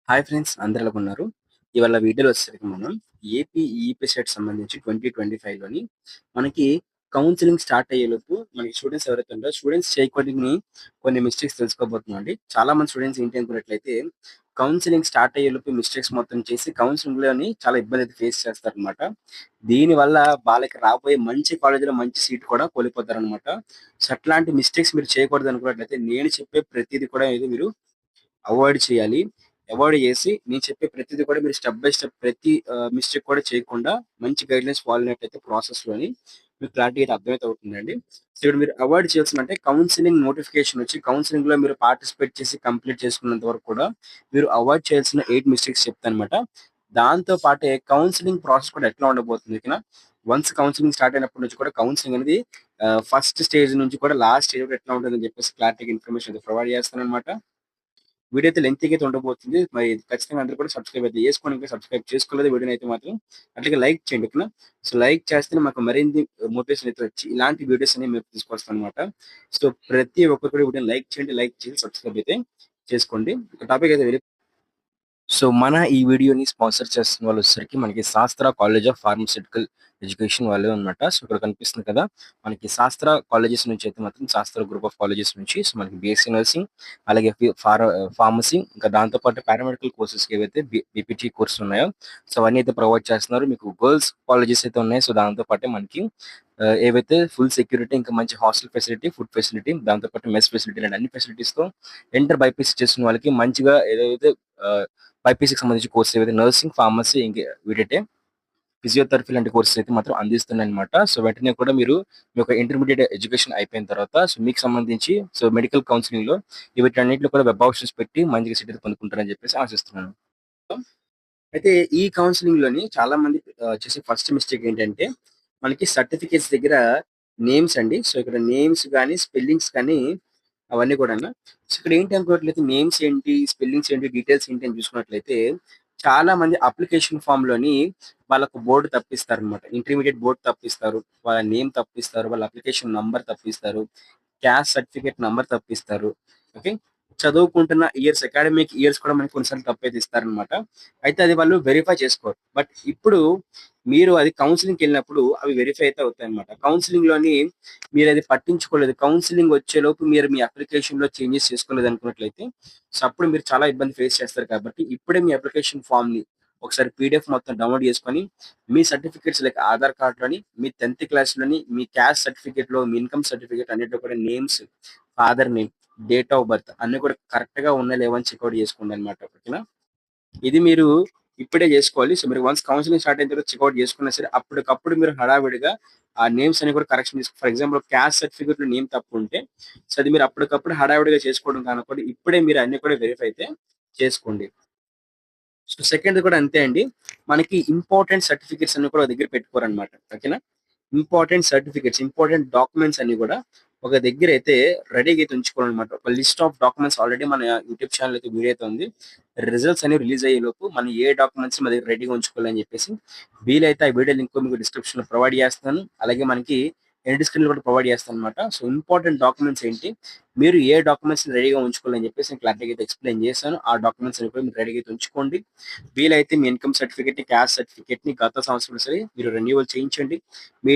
Hi friends అందరూ ఎలాగున్నారు? ఇవాళ వీడియోలో వచ్చేసరికి మనం ఏపీ ఈపీ సెట్ సంబంధించి 2025లోని మనకి కౌన్సెలింగ్ స్టార్ట్ అయ్యేలోపు మనకి స్టూడెంట్స్ ఎవరైతే ఉంటారో స్టూడెంట్స్ చేయకూడని కొన్ని మిస్టేక్స్ తెలుసుకోబోతున్నామండి. చాలా మంది స్టూడెంట్స్ ఏంటి అనుకున్నట్లయితే కౌన్సెలింగ్ స్టార్ట్ అయ్యేలోపు మిస్టేక్స్ మొత్తం చేసి కౌన్సెలింగ్‌లోని చాలా ఇబ్బంది అయితే ఫేస్ చేస్తారనమాట. దీనివల్ల వాళ్ళకి రాబోయే మంచి కాలేజ్‌లో మంచి సీట్ కూడా కోల్పోతారనమాట. సో, అట్లాంటి మిస్టేక్స్ మీరు చేయకూడదు అనుకున్నట్లయితే నేను చెప్పే ప్రతీది కూడా ఇది మీరు అవాయిడ్ చేయాలి. అవాయిడ్ చేసి నేను చెప్పే ప్రతీది కూడా మీరు స్టెప్ బై స్టెప్ ప్రతి మిస్టేక్ కూడా చేయకుండా మంచి గైడ్‌లైన్స్ ఫాలో అయినట్టయితే ప్రాసెస్‌లోని మీకు క్లారిటీ అయితే అర్థమైతే అవుతుందండి. సో, ఇక్కడ మీరు అవాయిడ్ చేయాల్సిందంటే కౌన్సెలింగ్ నోటిఫికేషన్ వచ్చి కౌన్సెలింగ్‌లో మీరు పార్టిసిపేట్ చేసి కంప్లీట్ చేసుకున్నంత వరకు కూడా మీరు అవాయిడ్ చేయాల్సిన 8 మిస్టేక్స్ చెప్తానన్నమాట. దాంతో పాటే కౌన్సెలింగ్ ప్రాసెస్ కూడా ఎట్లా ఉండబోతుంది ఓకేనా. వన్స్ కౌన్సెలింగ్ స్టార్ట్ అయినప్పటి నుంచి కూడా కౌన్సెలింగ్ అనేది ఫస్ట్ స్టేజ్ నుంచి కూడా లాస్ట్ స్టేజ్ వరకు ఎట్లా ఉంటుందని చెప్పేసి క్లారిటీగా ఇన్ఫర్మేషన్ అయితే ప్రొవైడ్ చేస్తానన్నమాట. వీడియో అయితే లెంతీగా అయితే ఉండబోతుంది. మరి ఖచ్చితంగా అందరూ కూడా సబ్స్క్రైబ్ అయితే చేసుకోండి. ఇంకా సబ్స్క్రైబ్ చేసుకోలేదు వీడియోనైతే మాత్రం అట్లాగే లైక్ చేయండి ఓకేనా. సో, లైక్ చేస్తేనే మాకు మరిన్ని మోటివేషన్ అయితే వచ్చి ఇలాంటి వీడియోస్ అనేవి మేము తీసుకొస్తామన్నమాట. సో, ప్రతి ఒక్కరు కూడా వీడియోని లైక్ చేయండి. లైక్ చేసి సబ్స్క్రైబ్ అయితే చేసుకోండి. ఇక టాపిక్ అయితే సో, మన ఈ వీడియోని స్పాన్సర్ చేస్తున్న వాళ్ళొచ్చేసరికి మనకి శాస్త్ర కాలేజ్ ఆఫ్ ఫార్మాస్యూటికల్ ఎడ్యుకేషన్ వాళ్ళే అనమాట. సో, ఇక్కడ కనిపిస్తుంది కదా! మనకి శాస్త్ర కాలేజెస్ నుంచి అయితే మాత్రం శాస్త్ర గ్రూప్ ఆఫ్ కాలేజెస్ నుంచి సో, మనకి బీఎస్సీ నర్సింగ్ అలాగే ఫార్మసీ ఇంకా దాంతో పాటు పారామెడికల్ కోర్సెస్‌కి ఏవైతే బీపీటీ కోర్సులు ఉన్నాయో సో, అవన్నీ అయితే ప్రొవైడ్ చేస్తున్నారు. మీకు గర్ల్స్ కాలేజెస్ అయితే ఉన్నాయి. సో, దాంతో పాటే మనకి ఏవైతే ఫుల్ సెక్యూరిటీ ఇంకా మంచి హాస్టల్ ఫెసిలిటీ, ఫుడ్ ఫెసిలిటీ దాంతో పాటు మెస్ ఫెసిలిటీ ఇలాంటి అన్ని ఫెసిలిటీస్‌తో ఇంటర్ బైపీసీ చేస్తున్న వాళ్ళకి మంచిగా ఏదైతే ఆహ్ బైపీసీకి సంబంధించిన కోర్సెస్ ఏవైతే నర్సింగ్, ఫార్మసీ ఇంక వీటంటే ఫిజియోథెరపీ లాంటి కోర్సెస్ అయితే మాత్రం అందిస్తున్నాయన్నమాట. సో, వెంటనే కూడా మీరు మీ యొక్క ఇంటర్మీడియేట్ ఎడ్యుకేషన్ అయిపోయిన తర్వాత సో, మీకు సంబంధించి సో, మెడికల్ కౌన్సెలింగ్‌లో వీటన్నిటిలో కూడా వెబ్ ఆప్షన్స్ పెట్టి మంచిగా సీట్ అయితే పొందుకుంటారని చెప్పేసి ఆశిస్తున్నాను. అయితే ఈ కౌన్సెలింగ్‌లోని చాలా మంది చేసే ఫస్ట్ మిస్టేక్ ఏంటంటే, మనకి సర్టిఫికేట్స్ దగ్గర నేమ్స్ అండి. సో, ఇక్కడ నేమ్స్ గాని, స్పెల్లింగ్స్ కానీ అవన్నీ కూడాను. సో, ఇక్కడ ఏంటి అనుకున్నట్లయితే నేమ్స్ ఏంటి, స్పెల్లింగ్స్ ఏంటి, డీటెయిల్స్ ఏంటి అని చూసుకున్నట్లయితే చాలా మంది అప్లికేషన్ ఫార్మ్‌లోని వాళ్ళకు బోర్డ్ తప్పిస్తారనమాట. ఇంటర్మీడియేట్ బోర్డ్ తప్పిస్తారు. వాళ్ళ నేమ్ తప్పిస్తారు. వాళ్ళ అప్లికేషన్ నంబర్ తప్పిస్తారు. క్యాస్ట్ సర్టిఫికేట్ నంబర్ తప్పిస్తారు. ఓకే. చదువుకుంటున్న ఇయర్స్, అకాడమిక్ ఇయర్స్ కూడా మనకి కొన్నిసార్లు తప్పైతే ఇస్తారనమాట. అయితే అది వాళ్ళు వెరిఫై చేసుకోరు. బట్ ఇప్పుడు మీరు అది కౌన్సెలింగ్‌కెళ్ళినప్పుడు అవి వెరిఫై అయితే అవుతాయన్నమాట. కౌన్సెలింగ్‌లోని మీరది పట్టించుకోలేదు. కౌన్సెలింగ్ వచ్చేలోపు మీరు మీ అప్లికేషన్‌లో చేంజెస్ చేసుకోలేదనుకున్నట్లయితే, సో, అప్పుడు మీరు చాలా ఇబ్బంది ఫేస్ చేస్తారు కాబట్టి, ఇప్పుడే మీ అప్లికేషన్ ఫార్మ్‌ని ఒకసారి పీడీఎఫ్ మొత్తం డౌన్‌లోడ్ చేసుకొని, మీ సర్టిఫికేట్స్ లైక్ ఆధార్ కార్డ్‌లోని, మీ 10థ్ క్లాస్‌లోని, మీ క్యాస్ట్ సర్టిఫికేట్‌లో, మీ ఇన్‌కమ్ సర్టిఫికేట్ అన్నిట్లో కూడా names, father name, date of birth అన్నీ కూడా కరెక్ట్‌గా ఉన్నాయా లేవా అని చెకౌట్ చేసుకోండనమాట. ఓకేనా? ఇది మీరు ఇప్పుడే జేసుకోవాలి. సో, మీరు వన్స్ కౌన్సెలింగ్ స్టార్ట్ అయిన తర్వాత చెకౌట్ చేసుకున్నా సరే, అప్పటికప్పుడు మీరు హడావిడిగా ఆ నేమ్స్ అన్ని కూడా కరెక్షన్ చేసుకో ఫర్ ఎగ్జాంపుల్ క్యాస్ట్ సర్టిఫికేట్‌లో నేమ్ తప్పుంటే, సో, అది మీరు అప్పటికప్పుడు హడావిడిగా చేసుకోవడం కానప్పుడు ఇప్పుడే మీరు అన్ని కూడా వెరిఫై అయితే చేసుకోండి. సో, సెకండ్‌ది కూడా అంతే అండి. మనకి ఇంపార్టెంట్ సర్టిఫికేట్స్ అన్ని కూడా ఒక దగ్గర పెట్టుకోరనమాట. ఓకేనా? ఇంపార్టెంట్ సర్టిఫికేట్స్, ఇంపార్టెంట్ డాక్యుమెంట్స్ అన్ని కూడా ఒక దగ్గరైతే రెడీగా అయితే ఉంచుకోవాలనమాట. ఒక లిస్ట్ ఆఫ్ డాక్యుమెంట్స్ ఆల్రెడీ మన యూట్యూబ్ ఛానెల్ అయితే వీడియో అయితే ఉంది. రిజల్ట్స్ అనేవి రిలీజ్ అయ్యేలోపు మనం ఏ డాక్యుమెంట్స్ మన దగ్గర రెడీగా ఉంచుకోవాలని చెప్పేసి వీలైతే ఆ వీడియో లింక్ మీకు డిస్క్రిప్షన్‌లో ప్రొవైడ్ చేస్తాను. అలాగే మనకి ఎండ్ స్క్రీన్‌లో కూడా ప్రొవైడ్ చేస్తాననమాట. సో, ఇంపార్టెంట్ డాక్యుమెంట్స్ ఏంటి? మీరు ఏ డాక్యుమెంట్స్‌ని రెడీగా ఉంచుకోవాలని చెప్పేసి నేను క్లారిటీగా అయితే ఎక్స్‌ప్లెయిన్ చేశాను. ఆ డాక్యుమెంట్స్ అన్ని కూడా మీరు రెడీగా అయితే ఉంచుకోండి. వీలైతే మీ ఇన్‌కమ్ సర్టిఫికేట్‌ని, క్యాస్ట్ సర్టిఫికేట్‌ని గత సంవత్సరం సరే మీరు రెన్యువల్ చేయించండి. మీ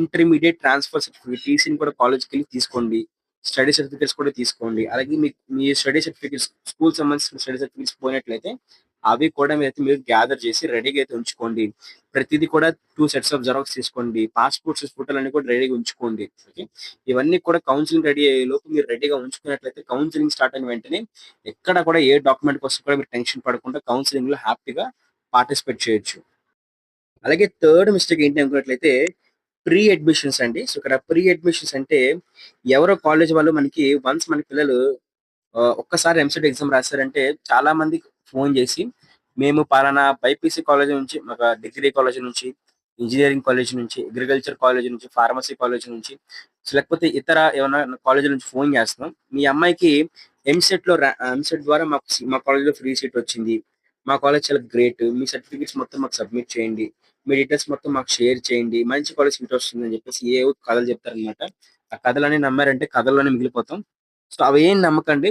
ఇంటర్మీడియేట్ ట్రాన్స్‌ఫర్ సర్టిఫికేట్ టీసీని కూడా కాలేజ్‌కెళ్ళి తీసుకోండి. స్టడీ సర్టిఫికేట్స్ కూడా తీసుకోండి. అలాగే మీ స్టడీ సర్టిఫికేట్స్ స్కూల్ సంబంధించిన స్టడీ సర్టిఫికేట్స్ పోయినట్లయితే అవి కూడా మీరు గ్యాదర్ చేసి రెడీగా అయితే ఉంచుకోండి. ప్రతిది కూడా 2 సెట్స్ ఆఫ్ జెరాక్స్ తీసుకోండి. పాస్‌పోర్ట్ సైజ్ ఫోటోలన్నీ కూడా రెడీగా ఉంచుకోండి. ఓకే. ఇవన్నీ కూడా కౌన్సెలింగ్ రెడీ అయ్యేలోపు మీరు రెడీగా ఉంచుకున్నట్లయితే కౌన్సెలింగ్ స్టార్ట్ అయిన వెంటనే ఎక్కడ కూడా ఏ డాక్యుమెంట్ కోసం కూడా మీరు టెన్షన్ పడకుండా కౌన్సెలింగ్‌లో హ్యాపీగా పార్టిసిపేట్ చేయొచ్చు. అలాగే థర్డ్ మిస్టేక్ ఏంటి అనుకున్నట్లయితే ప్రీ అడ్మిషన్స్ అండి. సో, ఇక్కడ ప్రీ అడ్మిషన్స్ అంటే ఎవరో కాలేజ్ వాళ్ళు మనకి వన్స్ మన పిల్లలు ఒక్కసారి ఎంసెట్ ఎగ్జామ్ రాసారంటే చాలా మందికి ఫోను జేసి, మేము పలానా బైపీసీ కాలేజ్ నుంచి, ఒక డిగ్రీ కాలేజ్ నుంచి, ఇంజినీరింగ్ కాలేజ్ నుంచి, అగ్రికల్చర్ కాలేజ్ నుంచి, ఫార్మసీ కాలేజ్ నుంచి, సో, లేకపోతే ఇతర ఏమన్నా కాలేజీల నుంచి ఫోను జేస్తున్నాం. మీ అమ్మాయికి ఎంసెట్ ద్వారా మా కాలేజ్‌లో ఫ్రీ సీట్ వచ్చింది. మా కాలేజ్ చాలా గ్రేట్. మీ సర్టిఫికేట్స్ మొత్తం మాకు సబ్మిట్ చేయండి. మీ డీటెయిల్స్ మొత్తం మాకు షేర్ చేయండి. మంచి కాలేజ్ సీట్ వస్తుందని జెప్పేసి ఏవో కథలు జెప్తారనమాట. ఆ కథలన్నీ నమ్మారంటే కథల్లోనే మిగిలిపోతాం. సో, అవేం నమ్మకండి.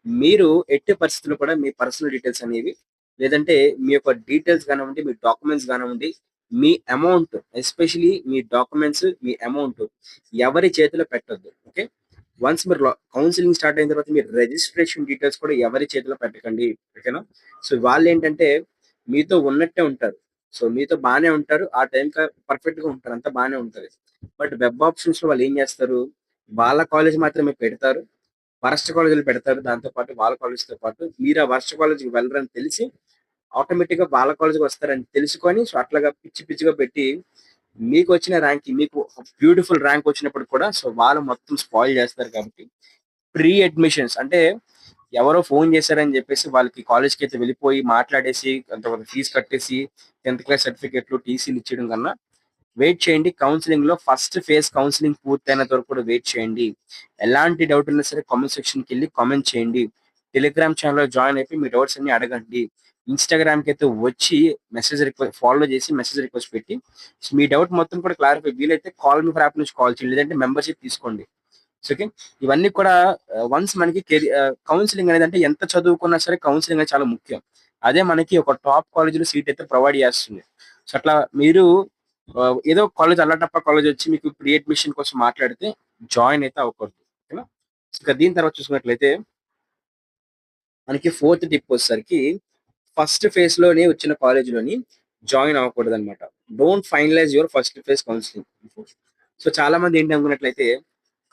మీరు ఎట్టి పరిస్థితుల్లో కూడా మీ పర్సనల్ డీటెయిల్స్ అనేవి లేదంటే మీ యొక్క డీటెయిల్స్ కానివ్వండి, మీ డాక్యుమెంట్స్ కానివ్వండి, మీ అమౌంట్ ఎస్పెషల్లీ మీ డాక్యుమెంట్స్, మీ అమౌంట్ ఎవరి చేతిలో పెట్టొద్దు. ఓకే. వన్స్ మీరు కౌన్సిలింగ్ స్టార్ట్ అయిన తర్వాత మీరు రిజిస్ట్రేషన్ డీటెయిల్స్ కూడా ఎవరి చేతిలో పెట్టకండి. ఓకేనా. సో వాళ్ళు ఏంటంటే మీతో ఉన్నట్టే ఉంటారు. సో మీతో బాగానే ఉంటారు. ఆ టైం పర్ఫెక్ట్ గా ఉంటారు. అంతా బాగానే ఉంటది. బట్ వెబ్ ఆప్షన్స్ లో వాళ్ళు ఏం చేస్తారు, వాళ్ళ కాలేజ్ మాత్రమే పెడతారు. వరస్ట్ కాలేజీలు పెడతారు. దాంతో పాటు వాళ్ళ కాలేజ్‌తో పాటు మీరు ఆ వరస్ట్ కాలేజ్‌కి వెళ్ళరని తెలిసి ఆటోమేటిక్‌గా వాళ్ళ కాలేజ్‌కి వస్తారని తెలుసుకొని సో, అట్లాగా పిచ్చి పిచ్చిగా పెట్టి మీకొచ్చిన ర్యాంక్‌కి మీకు బ్యూటిఫుల్ ర్యాంక్ వచ్చినప్పుడు కూడా సో, వాళ్ళు మొత్తం స్పాయిల్ చేస్తారు కాబట్టి ప్రీ అడ్మిషన్స్ అంటే ఎవరో ఫోన్ చేశారని చెప్పేసి వాళ్ళకి కాలేజ్‌కైతే వెళ్ళిపోయి మాట్లాడేసి అంత ఫీజ్ కట్టేసి 10థ్ క్లాస్ సర్టిఫికేట్‌లు, టీసీలు ఇచ్చేయడం కన్నా వెయిట్ చేయండి. కౌన్సెలింగ్ లో ఫస్ట్ ఫేజ్ కౌన్సెలింగ్ పూర్తయినంత వరకు కూడా వెయిట్ చేయండి. ఎలాంటి డౌట్ ఉన్నా సరే కామెంట్ సెక్షన్ కి వెళ్ళి కామెంట్ చేయండి. టెలిగ్రామ్ ఛానల్ జాయిన్ అయిపోయి మీ డౌట్స్ అన్ని అడగండి. ఇన్స్టాగ్రామ్ కి అయితే వచ్చి మెసేజ్ రిక్వెస్ట్ ఫాలో చేసి మెసేజ్ రిక్వెస్ట్ పెట్టి మీ డౌట్ మొత్తం కూడా క్లారిఫై వీలైతే కాల్ మీ యాప్ నుంచి కాల్ చేయండి, లేదంటే మెంబర్షిప్ తీసుకోండి. ఓకే. ఇవన్నీ కూడా వన్స్ మనకి కౌన్సిలింగ్ అనేది అంటే ఎంత చదువుకున్నా సరే కౌన్సిలింగ్ అనేది చాలా ముఖ్యం. అదే మనకి ఒక టాప్ కాలేజీలో సీట్ అయితే ప్రొవైడ్ చేస్తుంది. సో అట్లా మీరు ఏదో కాలేజ్ అల్లటప్ప కాలేజ్ వచ్చి మీకు ప్రీ అడ్మిషన్ కోసం మాట్లాడితే జాయిన్ అయితే అవ్వకూడదు. ఓకేనా. ఇంకా దీని తర్వాత చూసుకున్నట్లయితే మనకి ఫోర్త్ టిప్ వచ్చేసరికి ఫస్ట్ ఫేజ్ లోనే వచ్చిన కాలేజీలోని జాయిన్ అవ్వకూడదు అనమాట. Don't finalise your first phase counselling. So చాలా మంది ఏంటి అనుకున్నట్లయితే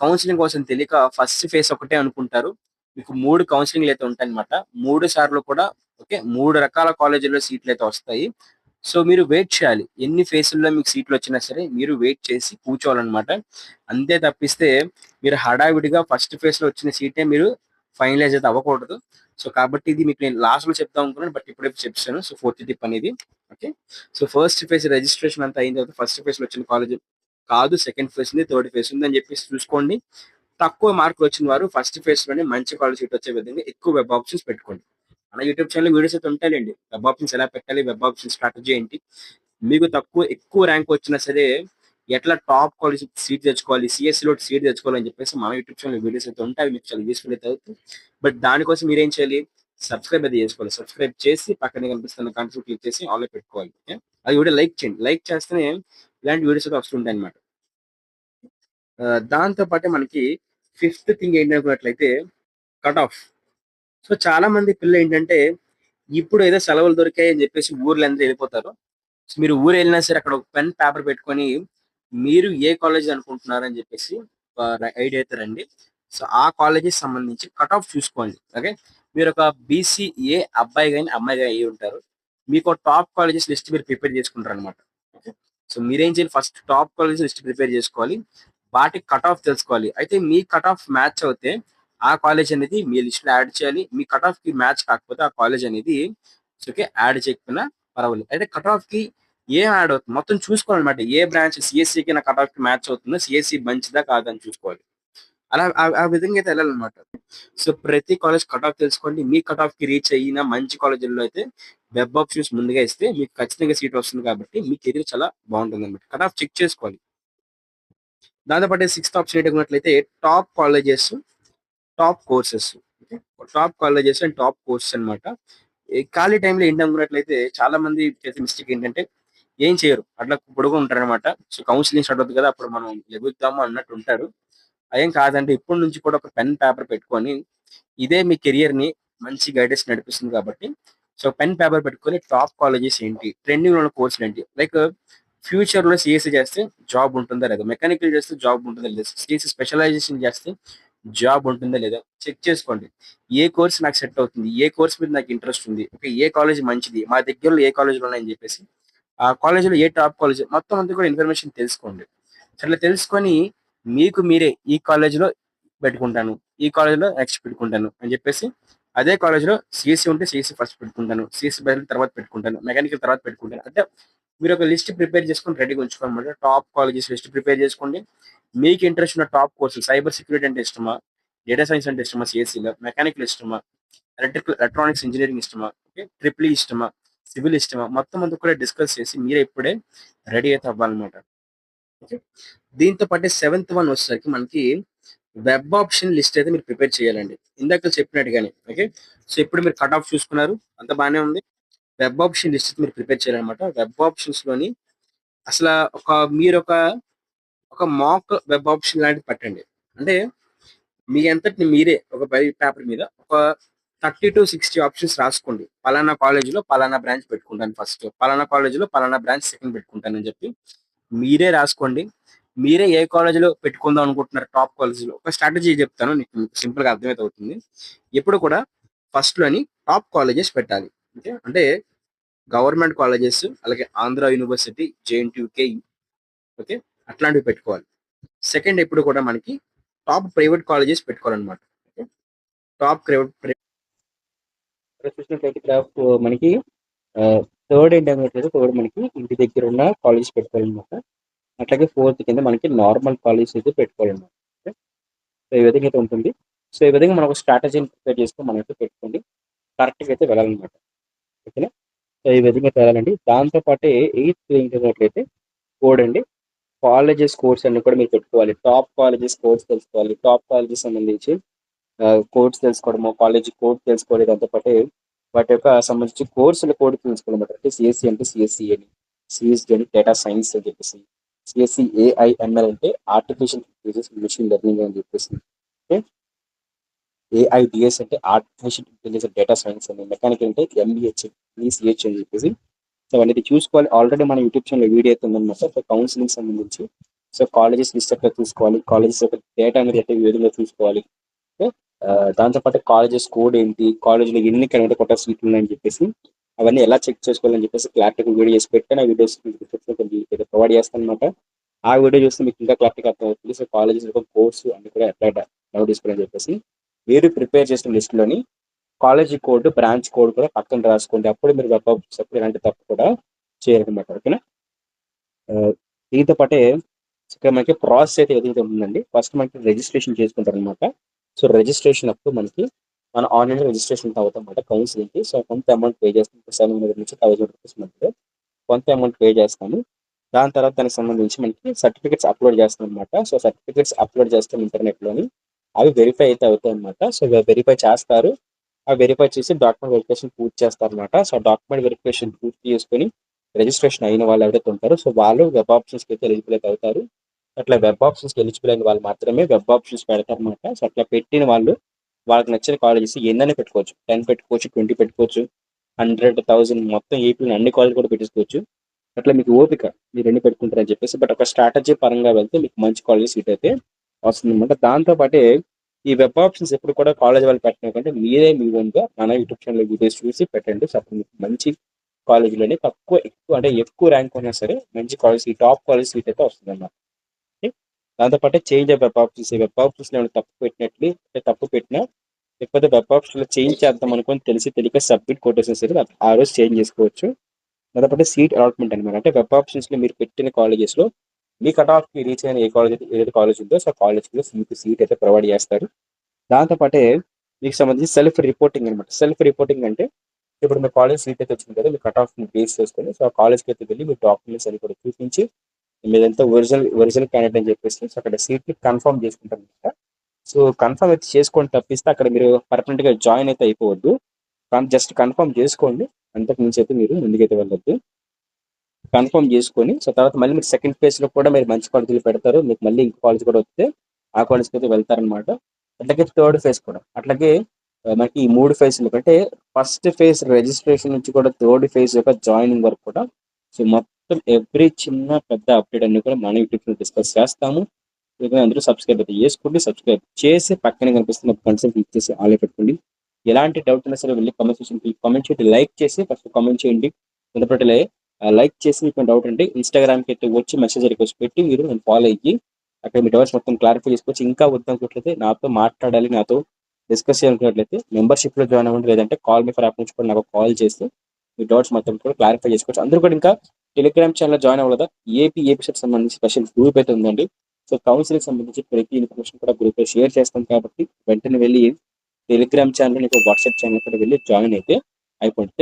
కౌన్సిలింగ్ కోసం తెలియక ఫస్ట్ ఫేజ్ ఒకటే అనుకుంటారు. మీకు 3 కౌన్సిలింగ్‌లు అయితే ఉంటాయన్నమాట. 3 సార్లు కూడా ఓకే. 3 రకాల కాలేజీల్లో సీట్లు అయితే వస్తాయి. సో మీరు వెయిట్ చేయాలి. ఎన్ని ఫేసుల్లో మీకు సీట్లు వచ్చినా సరే మీరు వెయిట్ చేసి కూర్చోవాలన్నమాట. అంతే తప్పిస్తే మీరు హడావిడిగా ఫస్ట్ ఫేజ్‌లో వచ్చిన సీటే మీరు ఫైనలైజ్ అయితే అవ్వకూడదు. సో కాబట్టి ఇది మీకు నేను లాస్ట్‌లో చెప్దాం అనుకున్నాను. బట్ ఇప్పుడే చెప్పేసాను. సో ఫోర్త్ టిప్ అనేది. Okay. So first phase registration అంతా అయిన తర్వాత ఫస్ట్ ఫేజ్‌లో వచ్చిన కాలేజ్ కాదు, సెకండ్ ఫేజ్ ఉంది, థర్డ్ ఫేజ్ ఉంది అని చెప్పేసి చూసుకోండి. తక్కువ మార్కులు వచ్చిన వారు ఫస్ట్ ఫేజ్ లోనే మంచి కాలేజ్ సీట్ వచ్చే విధంగా ఎక్కువ వెబ్ ఆప్షన్స్ పెట్టుకోండి. మన యూట్యూబ్ ఛానల్ వీడియోస్ అయితే ఉంటాయిలేండి. వెబ్ ఆప్షన్స్ ఎలా పెట్టాలి, వెబ్ ఆప్షన్ స్ట్రాటజీ ఏంటి, మీకు ఎక్కువ ర్యాంక్ వచ్చినా సరే ఎట్లా టాప్ కాలేజ్ సీట్ తెచ్చుకోవాలి, సిఎస్సిలో సీట్ తెచ్చుకోవాలి అని చెప్పేసి మన యూట్యూబ్ ఛానల్ వీడియోస్ అయితే ఉంటాయి. అవి మీకు చాలా యూస్ఫుల్ అయితే అవుతుంది. బట్ దానికోసం మీరేం చేయాలి, సబ్స్క్రైబ్ అయితే చేసుకోవాలి. సబ్స్క్రైబ్ చేసి పక్కనే కనిపిస్తున్న గంట క్లిక్ చేసి ఆల్ పెట్టుకోవాలి. ఓకే. అది వీడియో లైక్ చేయండి. లైక్ చేస్తేనే ఇలాంటి వీడియోస్ అయితే వస్తుంటాయి అనమాట. దాంతో పాటే మనకి ఫిఫ్త్ థింగ్ ఏంటనుకున్నట్లయితే కట్ ఆఫ్. సో చాలా మంది పిల్లలేంటంటే, ఇప్పుడు ఏదో సెలవులు దొరికాయి అని చెప్పేసి ఊర్లందరూ ఎళ్ళిపోతారు. సో మీరు ఊరెళ్ళినా సరే అక్కడ ఒక పెన్, పేపర్ పెట్టుకొని మీరు ఏ కాలేజ్ అనుకుంటున్నారని చెప్పేసి ఐడియా అయితే రండి. సో ఆ కాలేజ్‌కి సంబంధించి కట్ ఆఫ్ చూసుకోండి. ఓకే. మీరొక బీసీఏ అబ్బాయి గాని, అమ్మాయి గాని అయ్యుంటారు. మీకో టాప్ కాలేజెస్ లిస్ట్ మీరు ప్రిపేర్ చేసుకుంటారనమాట. ఓకే. సో మీరేం చేయాలి, first top colleges list prepare చేసుకోవాలి. వాటికి కట్ ఆఫ్ తెలుసుకోవాలి. అయితే మీ కట్ ఆఫ్ మ్యాచ్ అవుతే ఆ కాలేజ్ అనేది మీ లిస్ట్‌లో యాడ్ చేయాలి. మీ కట్ ఆఫ్‌కి మ్యాచ్ కాకపోతే ఆ కాలేజ్ అనేది ఓకే. యాడ్ చేయకపోయినా పర్వాలేదు. అయితే కట్ ఆఫ్‌కి ఏం యాడ్ అవుతుంది మొత్తం చూసుకోవాలన్నమాట. ఏ బ్రాంచ్ సీఎస్‌సికి నా కట్ ఆఫ్‌కి మ్యాచ్ అవుతుందో, సీఎస్‌సి మంచిదా కాదా అని చూసుకోవాలి. అలా ఆ విధంగా అయితే వెళ్ళాలన్నమాట. సో ప్రతి కాలేజ్ కట్ ఆఫ్ తెలుసుకోండి. మీ కట్ ఆఫ్‌కి రీచ్ అయిన మంచి కాలేజీల్లో అయితే వెబ్ ఆప్షన్స్ ముందుగా ఇస్తే మీకు ఖచ్చితంగా సీట్ వస్తుంది కాబట్టి మీ కెరీర్ చాలా బాగుంటుందన్నమాట. కట్ ఆఫ్ చెక్ చేసుకోవాలి. దాంతో పాటు సిక్స్త్ ఆప్షన్ ఏంటన్నట్లయితే top colleges, top courses. Okay. Top colleges and top courses అన్నమాట. ఈ ఖాళీ టైంలో ఏంటనుకున్నట్లయితే చాలా మంది చేసే మిస్టేక్ ఏంటంటే ఏం చేయరు. అట్లా పొడుగుగా ఉంటారనమాట. సో కౌన్సిలింగ్ స్టార్ట్ అవుద్ది కదా! అప్పుడు మనం లెగుద్దాము అన్నట్టు ఉంటారు. అదేం కాదండి. ఇప్పటి నుంచి కూడా ఒక పెన్, పేపర్ పెట్టుకొని ఇదే మీ కెరియర్‌ని మంచి గైడెన్స్ నడిపిస్తుంది కాబట్టి సో పెన్, పేపర్ పెట్టుకొని టాప్ కాలేజెస్ ఏంటి? ట్రెండింగ్‌లో ఉన్న కోర్సులేంటి? లైక్ ఫ్యూచర్‌లో సీఎస్‌సి చేస్తే జాబ్ ఉంటుందా లేదా? మెకానికల్ చేస్తే జాబ్ ఉంటుందా లేదా? సీఎస్‌సి స్పెషలైజేషన్ చేస్తే జాబ్ ఉంటుందా లేదా? చెక్ చేసుకోండి. ఏ కోర్స్ నాకు సెట్ అవుతుంది? ఏ కోర్స్ మీద నాకు ఇంట్రెస్ట్ ఉంది? ఓకే. ఏ కాలేజ్ మంచిది? మా దగ్గరలో ఏ కాలేజ్‌లు ఉన్నాయని చెప్పేసి ఆ కాలేజ్‌లో ఏ టాప్ కాలేజ్ మొత్తం అంతా కూడా ఇన్ఫర్మేషన్ తెలుసుకోండి. అట్లా తెలుసుకొని మీకు మీరే ఈ కాలేజ్‌లో పెట్టుకుంటాను. ఈ కాలేజ్‌లో నెక్స్ట్ పెట్టుకుంటాను అని చెప్పేసి అదే కాలేజ్‌లో సీఎస్‌సి ఉంటే సీఎస్‌సి ఫస్ట్ పెట్టుకుంటాను. సీఎస్‌సి బదులు తర్వాత పెట్టుకుంటాను. మెకానికల్ తర్వాత పెట్టుకుంటాను. అంటే మీరు ఒక లిస్ట్ ప్రిపేర్ చేసుకొని రెడీగా ఉంచుకోనమాట. టాప్ కాలేజెస్ లిస్ట్ ప్రిపేర్ చేసుకోండి. మీకు ఇంట్రెస్ట్ ఉన్న టాప్ కోర్సులు సైబర్ సెక్యూరిటీ అంటే ఇష్టమా? డేటా సైన్స్ అంటే ఇష్టమా సీఎస్‌సిలో? మెకానికల్ ఇష్టమా? ఎలక్ట్రానిక్స్ ఇంజినీరింగ్ ఇష్టమా? ఓకే. ట్రిపుల్ ఈ ఇష్టమా? సివిల్ ఇష్టమా? మొత్తం అంతా కూడా డిస్కస్ చేసి మీరే ఇప్పుడే రెడీ అయితే అవ్వాలన్నమాట. ఓకే. దీంతో పాటే సెవెంత్ వన్ వచ్చేసరికి మనకి వెబ్ ఆప్షన్ లిస్ట్ అయితే మీరు ప్రిపేర్ చేయాలండి. ఇందాక చెప్పినట్టుగానే. ఓకే. సో, ఇప్పుడు మీరు కట్ ఆఫ్ చూసుకున్నారు. అంతా బానే ఉంది. వెబ్ ఆప్షన్ లిస్ట్ మీరు ప్రిపేర్ చేయాలన్నమాట. వెబ్ ఆప్షన్స్‌లోని అసల ఒక మీరొక ఒక మాక్ వెబ్ ఆప్షన్ లాంటిది పెట్టండి. అంటే మీ అంతటిని మీరే ఒక పేపర్ మీద ఒక 30-60 ఆప్షన్స్ రాసుకోండి. పలానా కాలేజ్‌లో పలానా బ్రాంచ్ పెట్టుకుంటాను ఫస్ట్. పలానా కాలేజ్‌లో పలానా బ్రాంచ్ సెకండ్ పెట్టుకుంటానని చెప్పి మీరే రాసుకోండి. మీరే ఏ కాలేజ్‌లో పెట్టుకుందాం అనుకుంటున్నారు టాప్ కాలేజ్‌లో. ఒక స్ట్రాటజీ చెప్తాను. మీకు సింపుల్‌గా అర్థమైతే అవుతుంది. ఎప్పుడు కూడా ఫస్ట్‌లోని టాప్ కాలేజెస్ పెట్టాలి. ఓకే. అంటే గవర్నమెంట్ కాలేజెస్ అలాగే ఆంధ్ర యూనివర్సిటీ, జేఎన్‌టీయూకే ఓకే. అట్లాంటివి పెట్టుకోవాలి. సెకండ్ ఎప్పుడు కూడా మనకి టాప్ ప్రైవేట్ కాలేజెస్ పెట్టుకోవాలన్నమాట. ఓకే. టాప్ ఇక్కడ చూసినట్లయితే ఇక్కడ మనకి థర్డ్ ఏంటన్నట్లయితే థర్డ్ మనకి ఇంటి దగ్గర ఉన్న కాలేజ్ పెట్టుకోవాలన్నమాట. అట్లాగే ఫోర్త్ కింద మనకి నార్మల్ కాలేజ్ అయితే పెట్టుకోవాలన్నమాట. ఓకే. సో, ఈ విధంగా అయితే ఉంటుంది. సో, ఈ విధంగా మనం ఒక స్ట్రాటజీని ప్రిపేర్ చేసుకొని మనమైతే పెట్టుకోండి. కరెక్ట్‌గా అయితే వెళ్ళాలన్నమాట. ఓకేనా? సో, ఈ విధంగా అయితే వెళ్ళాలండి. దాంతో పాటే ఎయిత్ ఏంటన్నట్లయితే కోడ్ అండి. కాలేజెస్ కోర్స్ అన్ని కూడా మీరు పెట్టుకోవాలి. టాప్ కాలేజెస్ కోర్స్ తెలుసుకోవాలి. టాప్ కాలేజెస్ సంబంధించి కోడ్స్ తెలుసుకోవడము, కాలేజ్ కోడ్ తెలుసుకోవాలి. దాంతో పాటు వాటి యొక్క సంబంధించి కోర్సుల కోడ్ తెలుసుకోవాలన్నమాట. అంటే సిఎస్సి అంటే సిఎస్సి అని, సిఎస్సి అని డేటా సైన్స్ అని చెప్పేసి, సిఎస్సి ఏఐఎంఎల్ అంటే ఆర్టిఫిషియల్ ఇంటెలిజెన్స్ మిషన్ లెర్నింగ్ అని చెప్పేసి, ఓకే. ఏఐడిఎస్ అంటే ఆర్టిఫిషియల్ ఇంటెలిజెన్స్ డేటా సైన్స్ అని, మెకానికల్ అంటే ఎంబీహెచ్ ఈసీహెచ్ అని చెప్పేసి సో అవన్నీ చూసుకోవాలి. ఆల్రెడీ మన యూట్యూబ్ ఛానల్ వీడియో అయితే ఉందన్నమాట. సో కౌన్సిలింగ్ సంబంధించి సో కాలేజెస్ లిస్ట్ ఎట్లా చూసుకోవాలి, కాలేజెస్ యొక్క డేటా అనేది ఎట్లా ఏ విధంగా చూసుకోవాలి, ఓకే. దాంతోపాటు కాలేజెస్ కోడ్ ఏంటి, కాలేజ్లో ఎన్ని కిలోమీటర్ కొట్ట సీట్లు ఉన్నాయని చెప్పేసి అవన్నీ ఎలా చెక్ చేసుకోవాలని చెప్పేసి క్లారిటీగా వీడియో చేసి పెట్టాను. ఆ వీడియోస్ ప్రొవైడ్ చేస్తాను అనమాట. ఆ వీడియో చూస్తే మీకు ఇంకా క్లారిటీగా అర్థమవుతుంది. సో కాలేజెస్ యొక్క కోర్సు అన్ని కూడా ఎట్లా డౌట్ తీసుకోవాలని చెప్పేసి మీరు ప్రిపేర్ చేసిన లిస్ట్లోని కాలేజీ కోడ్, బ్రాంచ్ కోడ్ కూడా పక్కన రాసుకోండి. అప్పుడు మీరు వెబ్ ఆప్షన్స్ అప్పుడు ఇలాంటి తప్పు కూడా చేయరనమాట. ఓకేనా? దీంతో పాటే ఇక్కడ మనకి ప్రాసెస్ అయితే ఏదైతే ఉందండి, ఫస్ట్ మనకి రిజిస్ట్రేషన్ చేసుకుంటారు అనమాట. సో రిజిస్ట్రేషన్ అప్పుడు మనకి మన ఆన్లైన్ రిజిస్ట్రేషన్ అవుతాం అనమాట కౌన్సిలింగ్కి. సో కొంత అమౌంట్ పే చేస్తాం. 700 నుంచి 1000 రూపీస్ మధ్యలో కొంత అమౌంట్ పే చేస్తాము. దాని తర్వాత దానికి సంబంధించి మనకి సర్టిఫికేట్స్ అప్లోడ్ చేస్తాం అనమాట. సో సర్టిఫికేట్స్ అప్లోడ్ చేస్తాం ఇంటర్నెట్లోని. అవి వెరిఫై అయితే అవుతాయి అనమాట. సో వెరిఫై చేస్తారు. ఆ వెరిఫై చేసి డాక్యుమెంట్ వెరిఫికేషన్ పూర్తి చేస్తారనమాట. సో డాక్యుమెంట్ వెరిఫికేషన్ పూర్తి చేసుకొని రిజిస్ట్రేషన్ అయిన వాళ్ళు ఎవరైతే ఉంటారో సో వాళ్ళు వెబ్ ఆప్షన్స్కి అయితే ఎలిజిబుల్ అయితే అవుతారు. అట్లా వెబ్ ఆప్షన్స్కి ఎలిజిబుల్ అయిన వాళ్ళు మాత్రమే వెబ్ ఆప్షన్స్ పెడతారనమాట. సో అట్లా పెట్టిన వాళ్ళు వాళ్ళకి నచ్చిన కాలేజెస్ ఎన్నైనా పెట్టుకోవచ్చు. 10 పెట్టుకోవచ్చు, 20 పెట్టుకోవచ్చు, 100, 1000 మొత్తం ఏపీలో అన్ని కాలేజ్ కూడా పెట్టేసుకోవచ్చు. అట్లా మీకు ఓపిక మీరు ఎన్ని పెట్టుకుంటారని చెప్పేసి బట్ ఒక స్ట్రాటజీ పరంగా వెళ్తే మీకు మంచి కాలేజ్ సీట్ అయితే వస్తుందన్నమాట. దాంతో పాటే ఈ వెబ్ ఆప్షన్స్ ఎప్పుడు కూడా కాలేజ్ వాళ్ళు పెట్టడం కంటే మీరే మీ ఓన్గా మన యూట్యూబ్ ఛానల్ వీడియోస్ చూసి పెట్టండి. సో అప్పుడు మీకు మంచి కాలేజీలోనే ఎక్కువ అంటే ఎక్కువ ర్యాంక్ ఉన్నా సరే మంచి కాలేజ్ ఈ టాప్ కాలేజ్ సీట్ అయితే వస్తుందన్నమాట. ఓకే. దాంతోపాటు చేంజ్ ఆఫ్ వెబ్ ఆప్షన్స్ ఈ వెబ్ ఆప్షన్స్ ఏమైనా తప్పు పెట్టినట్లు అంటే తప్పు పెట్టినా లేకపోతే వెబ్ ఆప్షన్లో చేంజ్ చేద్దాం అనుకొని తెలిసి తెలియక సబ్మిట్ కొట్టేసేసరి ఆ రోజు చేంజ్ చేసుకోవచ్చు. దాంతోపాటు సీట్ అలాట్మెంట్ అనమాట. అంటే వెబ్ ఆప్షన్స్లో మీరు పెట్టిన కాలేజెస్లో మీ కట్ ఆఫ్కి రీచ్ అయిన ఏదైతే కాలేజ్ ఉందో సో కాలేజ్లో మీకు సీట్ అయితే ప్రొవైడ్ చేస్తారు. దాంతోపాటే మీకు సంబంధించి సెల్ఫ్ రిపోర్టింగ్ అనమాట. సెల్ఫ్ రిపోర్టింగ్ అంటే ఇప్పుడు మీ కాలేజ్ సీట్ అయితే వచ్చింది కదా, మీ కట్ ఆఫ్ని బేస్ చేసుకొని సో ఆ కాలేజ్కి అయితే వెళ్ళి మీ డాక్యుమెంట్స్ అని కూడా చూపించి మీదంతా ఒరిజినల్ క్యాండిడేట్ అని చెప్పేసి సో అక్కడ సీట్ని కన్ఫర్మ్ చేసుకుంటారు అనమాట. సో కన్ఫర్మ్ అయితే చేసుకొని తప్పిస్తే అక్కడ మీరు పర్మనెంట్గా జాయిన్ అయితే అయిపోవద్దు. జస్ట్ కన్ఫర్మ్ చేసుకోండి. అంతకు మించి అయితే మీరు ముందుకైతే వెళ్ళొద్దు. కన్ఫర్మ్ చేసుకొని సో తర్వాత మళ్ళీ మీరు సెకండ్ ఫేజ్లో కూడా మీరు మంచి కాలేజీలు పెడతారు. మీకు మళ్ళీ ఇంకో కాలేజ్ కూడా వస్తే ఆ కాలేజ్కి అయితే వెళ్తారనమాట. అట్లాగే థర్డ్ ఫేజ్ కూడా అట్లాగే మనకి ఈ 3 ఫేజ్లు అంటే ఫస్ట్ ఫేజ్ రిజిస్ట్రేషన్ నుంచి కూడా థర్డ్ ఫేజ్ యొక్క జాయినింగ్ వరకు కూడా సో మొత్తం ఎవ్రీ చిన్న పెద్ద అప్డేట్ అన్ని కూడా మన యూట్యూబ్లో డిస్కస్ చేస్తాము. అందరూ సబ్స్క్రైబ్ అయితే చేసుకోండి. సబ్స్క్రైబ్ చేసి పక్కనే కనిపిస్తున్న కన్సల్ట్ క్లిక్ చేసి ఆల్ పెట్టుకోండి. ఎలాంటి డౌట్ ఉన్నా సరే వెళ్ళి కామెంట్ సెక్షన్కి కామెంట్ చేయండి. లైక్ చేసి ఫస్ట్ కామెంట్ చేయండి. ఎందుకంటే లైక్ చేసి మీకు డౌట్ అంటే ఇన్స్టాగ్రామ్కి అయితే వచ్చి మెసేజ్ రిక్వెస్ట్ పెట్టి మీరు నేను ఫాలో అయ్యి అక్కడ మీ డౌట్స్ మొత్తం క్లారిఫై చేసుకోవచ్చు. ఇంకా వద్దనుకున్నట్లయితే నాతో మాట్లాడాలి, నాతో డిస్కస్ చేయాలనుకున్నట్లయితే మెంబర్షిప్లో జాయిన్ అవ్వండి. లేదంటే కాల్ మీ ఫర్ యాప్ నుంచి కూడా నాకు కాల్ చేసి మీ డౌట్స్ మొత్తం కూడా క్లారిఫై చేసుకోవచ్చు. అందరూ కూడా ఇంకా టెలిగ్రామ్ ఛానల్ జాయిన్ అవ్వలేదా? ఏపీసెట్ సంబంధించి స్పెషల్ గ్రూప్ అయితే ఉందండి. సో కౌన్సిలింగ్ సంబంధించి ప్రతి ఇన్ఫర్మేషన్ కూడా గ్రూప్లో షేర్ చేస్తాం కాబట్టి వెంటనే వెళ్ళి టెలిగ్రామ్ ఛానల్ వాట్సాప్ ఛానల్ కూడా వెళ్ళి జాయిన్ అయితే అయిపోయింది.